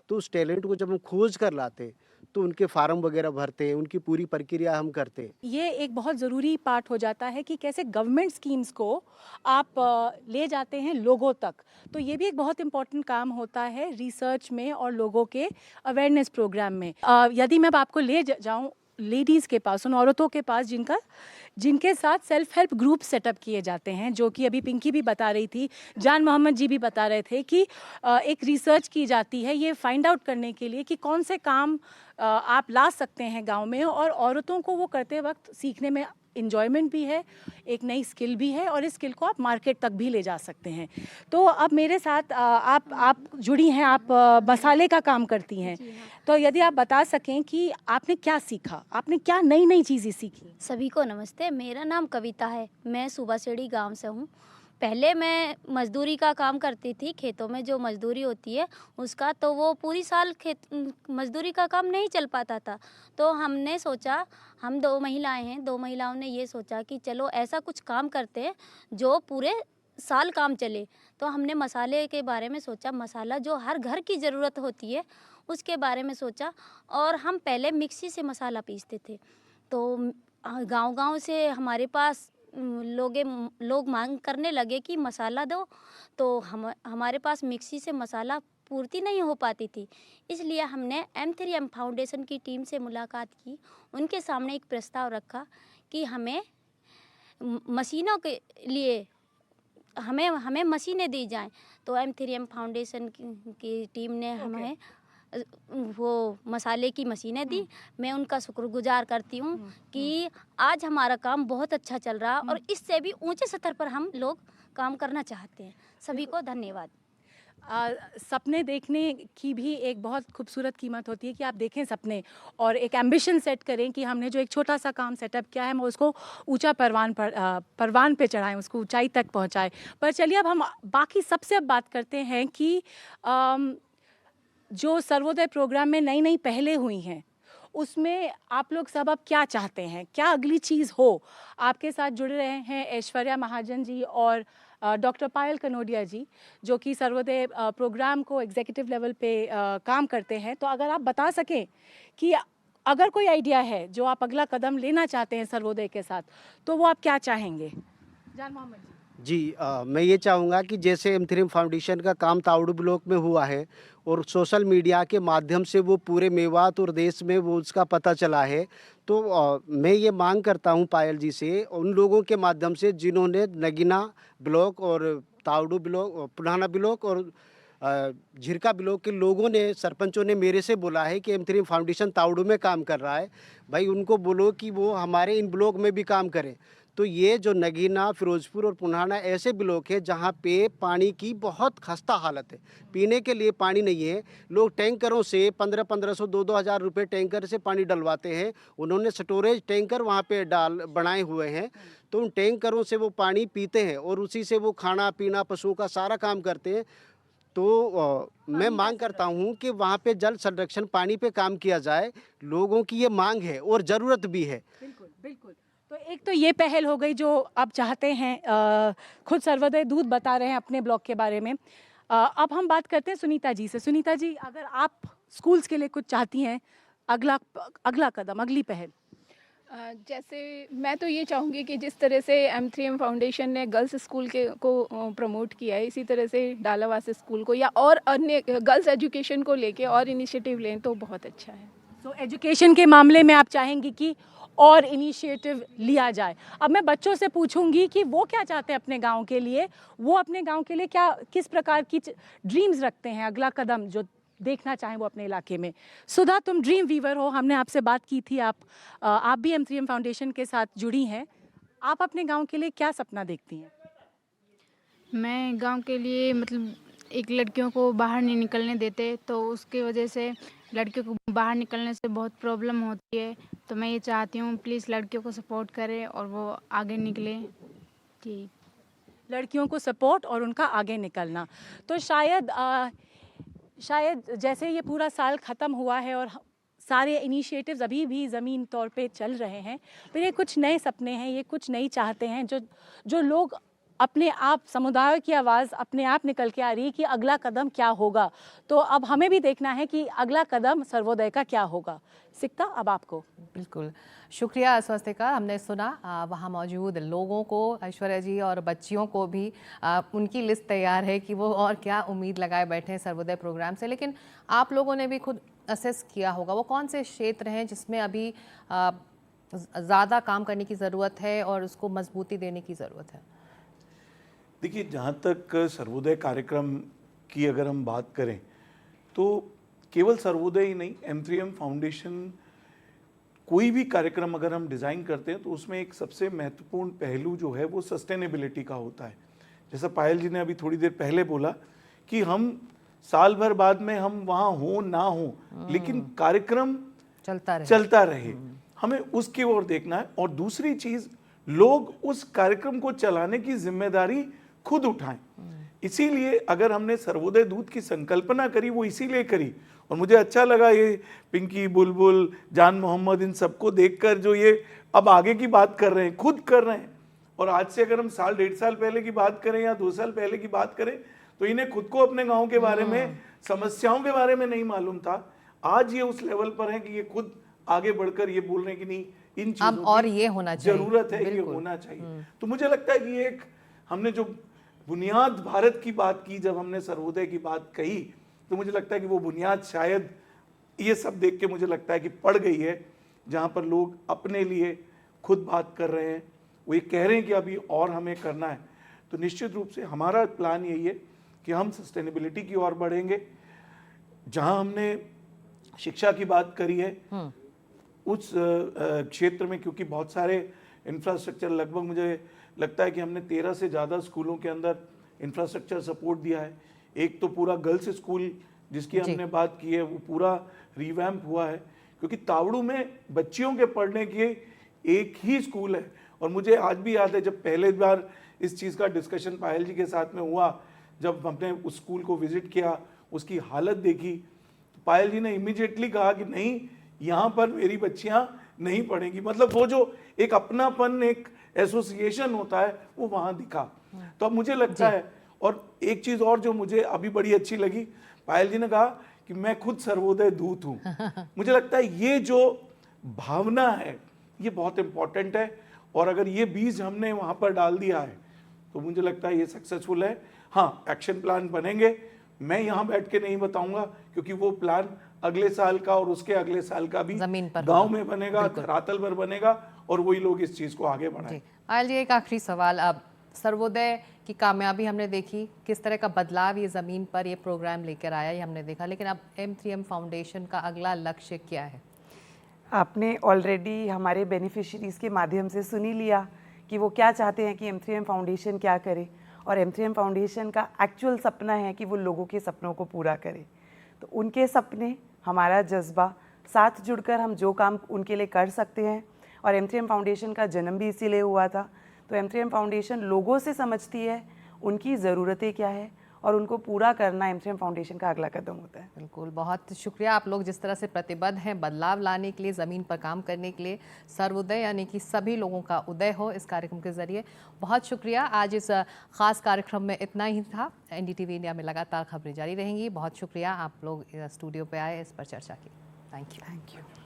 तो उस टैलेंट को जब हम खोज कर लाते हैं तो उनके फार्म वगैरह भरते हैं, उनकी पूरी प्रक्रिया हम करते हैं। ये एक बहुत ज़रूरी पार्ट हो जाता है कि कैसे गवर्नमेंट स्कीम्स को आप ले जाते हैं लोगों तक, तो ये भी एक बहुत इम्पोर्टेंट काम होता है रिसर्च में और लोगों के अवेयरनेस प्रोग्राम में। यदि मैं आपको ले जाऊँ लेडीज़ के पास, उन औरतों के पास जिनके साथ सेल्फ हेल्प ग्रुप सेटअप किए जाते हैं, जो कि अभी पिंकी भी बता रही थी, जान मोहम्मद जी भी बता रहे थे कि एक रिसर्च की जाती है ये फाइंड आउट करने के लिए कि कौन से काम आप ला सकते हैं गांव में, और औरतों को वो करते वक्त सीखने में इंजॉयमेंट भी है, एक नई स्किल भी है, और इस स्किल को आप मार्केट तक भी ले जा सकते हैं। तो अब मेरे साथ आप जुड़ी हैं, आप मसाले का काम करती हैं, तो यदि आप बता सकें कि आपने क्या सीखा, आपने क्या नई नई चीज़ें सीखी। सभी को नमस्ते, मेरा नाम कविता है, मैं सुबासेड़ी गांव से हूँ। पहले मैं मज़दूरी का काम करती थी, खेतों में जो मज़दूरी होती है उसका, तो वो पूरी साल मज़दूरी का काम नहीं चल पाता था। तो हमने सोचा, हम 2 महिलाएं हैं, 2 महिलाओं ने ये सोचा कि चलो ऐसा कुछ काम करते हैं जो पूरे साल काम चले। तो हमने मसाले के बारे में सोचा, मसाला जो हर घर की ज़रूरत होती है उसके बारे में सोचा। और हम पहले मिक्सी से मसाला पीसते थे, तो गांव-गांव से हमारे पास लोग मांग करने लगे कि मसाला दो, तो हमारे पास मिक्सी से मसाला पूर्ति नहीं हो पाती थी। इसलिए हमने M3M फाउंडेशन की टीम से मुलाकात की, उनके सामने एक प्रस्ताव रखा कि हमें मशीनों के लिए हमें मशीनें दी जाएं। तो M3M फाउंडेशन की टीम ने हमें वो मसाले की मशीनें दी। मैं उनका शुक्रगुजार करती हूँ कि आज हमारा काम बहुत अच्छा चल रहा है और इससे भी ऊंचे स्तर पर हम लोग काम करना चाहते हैं। सभी को धन्यवाद। सपने देखने की भी एक बहुत खूबसूरत कीमत होती है कि आप देखें सपने और एक एम्बिशन सेट करें कि हमने जो एक छोटा सा काम सेटअप किया है हम उसको ऊंचा परवान पे चढ़ाएं, उसको ऊंचाई तक पहुंचाएं। पर चलिए अब हम बाकी सबसे अब बात करते हैं कि जो सर्वोदय प्रोग्राम में नई नई पहलें हुई हैं उसमें आप लोग सब अब क्या चाहते हैं, क्या अगली चीज़ हो। आपके साथ जुड़े रहे हैं ऐश्वर्या महाजन जी और डॉक्टर पायल कनोडिया जी, जो कि सर्वोदय प्रोग्राम को एग्जीक्यूटिव लेवल पे काम करते हैं। तो अगर आप बता सकें कि अगर कोई आइडिया है जो आप अगला कदम लेना चाहते हैं सर्वोदय के साथ, तो वो आप क्या चाहेंगे। जान मोहम्मद जी, मैं ये चाहूँगा कि जैसे M3M फाउंडेशन का काम तावड़ू ब्लॉक में हुआ है और सोशल मीडिया के माध्यम से वो पूरे मेवात और देश में वो उसका पता चला है, तो मैं ये मांग करता हूँ पायल जी से, उन लोगों के माध्यम से जिन्होंने नगीना ब्लॉक और तावड़ू ब्लॉक, पुराना ब्लॉक और झिरका ब्लॉक के लोगों ने, सरपंचों ने मेरे से बोला है कि M3M फाउंडेशन तावड़ू में काम कर रहा है, भाई उनको बोलो कि वो हमारे इन ब्लॉक में भी काम करें। तो ये जो नगीना, फिरोजपुर और पुराना ऐसे ब्लॉक है जहाँ पे पानी की बहुत खस्ता हालत है, पीने के लिए पानी नहीं है। लोग टैंकरों से 1500 2-2 हज़ार रुपये टैंकर से पानी डलवाते हैं। उन्होंने स्टोरेज टैंकर वहाँ पे बनाए हुए हैं, तो उन टैंकरों से वो पानी पीते हैं और उसी से वो खाना पीना पशुओं का सारा काम करते हैं। तो मैं मांग करता हूँ कि वहाँ पे जल संरक्षण, पानी पे काम किया जाए। लोगों की ये मांग है और ज़रूरत भी है। बिल्कुल बिल्कुल। तो एक तो ये पहल हो गई जो आप चाहते हैं, खुद सर्वोदय दूत बता रहे हैं अपने ब्लॉग के बारे में। अब हम बात करते हैं सुनीता जी से। सुनीता जी, अगर आप स्कूल्स के लिए कुछ चाहती हैं, अगला कदम, अगली पहल। जैसे मैं तो ये चाहूँगी कि जिस तरह से M3M फाउंडेशन ने गर्ल्स स्कूल को प्रमोट किया है, इसी तरह से डालावास स्कूल को या और अन्य गर्ल्स एजुकेशन को लेके और इनिशिएटिव लें तो बहुत अच्छा है। तो एजुकेशन के मामले में आप चाहेंगी कि और इनिशिएटिव लिया जाए। अब मैं बच्चों से पूछूंगी कि वो क्या चाहते हैं अपने गांव के लिए, वो अपने गांव के लिए किस प्रकार की ड्रीम्स रखते हैं, अगला कदम जो देखना चाहें वो अपने इलाके में। सुधा, तुम ड्रीम वीवर हो, हमने आपसे बात की थी, आप भी M3M फाउंडेशन के साथ जुड़ी हैं। आप अपने गांव के लिए क्या सपना देखती हैं। मैं गांव के लिए मतलब एक लड़कियों को बाहर नहीं निकलने देते, तो उसकी वजह से लड़कियों को बाहर निकलने से बहुत प्रॉब्लम होती है। तो मैं ये चाहती हूँ प्लीज़ लड़कियों को सपोर्ट करें और वो आगे निकले। ठीक, लड़कियों को सपोर्ट और उनका आगे निकलना। तो शायद जैसे ये पूरा साल ख़त्म हुआ है और सारे इनिशिएटिव्स अभी भी ज़मीन तौर पे चल रहे हैं, पर ये कुछ नए सपने हैं, ये कुछ नई चाहते हैं जो लोग अपने आप, समुदाय की आवाज़ अपने आप निकल के आ रही है कि अगला कदम क्या होगा। तो अब हमें भी देखना है कि अगला कदम सर्वोदय का क्या होगा। सिकता, अब आपको। बिल्कुल, शुक्रिया स्वस्तिका। हमने सुना वहाँ मौजूद लोगों को, ऐश्वर्या जी और बच्चियों को भी उनकी लिस्ट तैयार है कि वो और क्या उम्मीद लगाए बैठे हैं सर्वोदय प्रोग्राम से। लेकिन आप लोगों ने भी खुद असेस किया होगा वो कौन से क्षेत्र हैं जिसमें अभी ज़्यादा काम करने की ज़रूरत है और उसको मजबूती देने की ज़रूरत है। देखिए, जहाँ तक सर्वोदय कार्यक्रम की अगर हम बात करें तो केवल सर्वोदय ही नहीं, M3M फाउंडेशन कोई भी कार्यक्रम अगर हम डिज़ाइन करते हैं तो उसमें एक सबसे महत्वपूर्ण पहलू जो है वो सस्टेनेबिलिटी का होता है। जैसा पायल जी ने अभी थोड़ी देर पहले बोला कि हम साल भर बाद में हम वहाँ हो ना हो, लेकिन कार्यक्रम चलता रहे, हमें उसकी ओर देखना है। और दूसरी चीज़, लोग उस कार्यक्रम को चलाने की जिम्मेदारी खुद उठाएं। इसीलिए अगर हमने सर्वोदय दूत की संकल्पना करी वो इसीलिए करी। और मुझे अच्छा लगा ये पिंकी, बुलबुल, जान मोहम्मद, इन सबको देखकर जो ये अब आगे की बात कर रहे हैं, खुद कर रहे हैं। और आज से अगर हम साल, 1.5 साल पहले की बात करें या 2 साल पहले की बात करें तो इन्हें खुद को अपने गांव के बारे में, समस्याओं के बारे में नहीं मालूम था। आज ये उस लेवल पर है कि ये खुद आगे बढ़कर ये बोल रहे हैं कि नहीं, इन चीजों और ये होना चाहिए, जरूरत है, ये होना चाहिए। तो मुझे लगता है कि एक हमने जो बुनियाद भारत की बात की, जब हमने सर्वोदय की बात कही, तो मुझे लगता है कि वो बुनियाद शायद ये सब देख के मुझे लगता है कि पड़ गई है, जहाँ पर लोग अपने लिए खुद बात कर रहे हैं, वो ये कह रहे हैं कि अभी और हमें करना है। तो निश्चित रूप से हमारा प्लान यही है कि हम सस्टेनेबिलिटी की ओर बढ़ेंगे। जहाँ हमने शिक्षा की बात करी है उस क्षेत्र में, क्योंकि बहुत सारे इंफ्रास्ट्रक्चर, लगभग मुझे लगता है कि हमने 13 से ज़्यादा स्कूलों के अंदर इंफ्रास्ट्रक्चर सपोर्ट दिया है। एक तो पूरा गर्ल्स स्कूल जिसकी हमने बात की है वो पूरा रिवैम्प हुआ है, क्योंकि तावड़ू में बच्चियों के पढ़ने के एक ही स्कूल है। और मुझे आज भी याद है जब पहले बार इस चीज़ का डिस्कशन पायल जी के साथ में हुआ, जब हमने उस स्कूल को विजिट किया, उसकी हालत देखी, तो पायल जी ने इमीडिएटली कहा कि नहीं, यहाँ पर मेरी बच्चियाँ नहीं पढ़ेंगी। मतलब वो जो एक अपनापन, एक एसोसिएशन होता है, वो वहाँ दिखा। तो अब मुझे लगता है, और एक चीज़ और जो मुझे अभी बड़ी अच्छी लगी, पायल जी ने कहा कि मैं खुद सर्वोदय दूत हूँ। मुझे लगता है ये जो भावना है ये बहुत इम्पॉर्टेंट है, और अगर ये बीज हमने वहाँ पर डाल दिया है तो मुझे लगता है ये सक्सेसफुल है। हाँ, एक्शन प्लान बनेंगे, मैं यहाँ बैठ के नहीं बताऊंगा, क्योंकि वो प्लान अगले साल का और उसके अगले साल का भी जमीन पर गांव में बनेगा, धरातल पर बनेगा, और वही लोग इस चीज़ को आगे बढ़ाएं। पायल जी, एक आखिरी सवाल। अब सर्वोदय की कामयाबी हमने देखी, किस तरह का बदलाव ये ज़मीन पर ये प्रोग्राम लेकर आया, ये हमने देखा, लेकिन अब M3M फाउंडेशन का अगला लक्ष्य क्या है? आपने ऑलरेडी हमारे बेनिफिशरीज़ के माध्यम से सुनी लिया कि वो क्या चाहते हैं कि M3M फाउंडेशन क्या करे, और M3M फाउंडेशन का एक्चुअल सपना है कि वो लोगों के सपनों को पूरा करे। तो उनके सपने, हमारा जज्बा, साथ जुड़कर हम जो काम उनके लिए कर सकते हैं। और M3M फाउंडेशन का जन्म भी इसीलिए हुआ था। तो M3M फाउंडेशन लोगों से समझती है उनकी ज़रूरतें क्या है, और उनको पूरा करना M3M फाउंडेशन का अगला कदम होता है। बिल्कुल, बहुत शुक्रिया आप लोग जिस तरह से प्रतिबद्ध हैं बदलाव लाने के लिए, ज़मीन पर काम करने के लिए। सर्वोदय यानी कि सभी लोगों का उदय हो इस कार्यक्रम के ज़रिए। बहुत शुक्रिया। आज इस ख़ास कार्यक्रम में इतना ही था। NDTV इंडिया में लगातार खबरें जारी रहेंगी। बहुत शुक्रिया आप लोग स्टूडियो पे आए, इस पर चर्चा की। Thank you.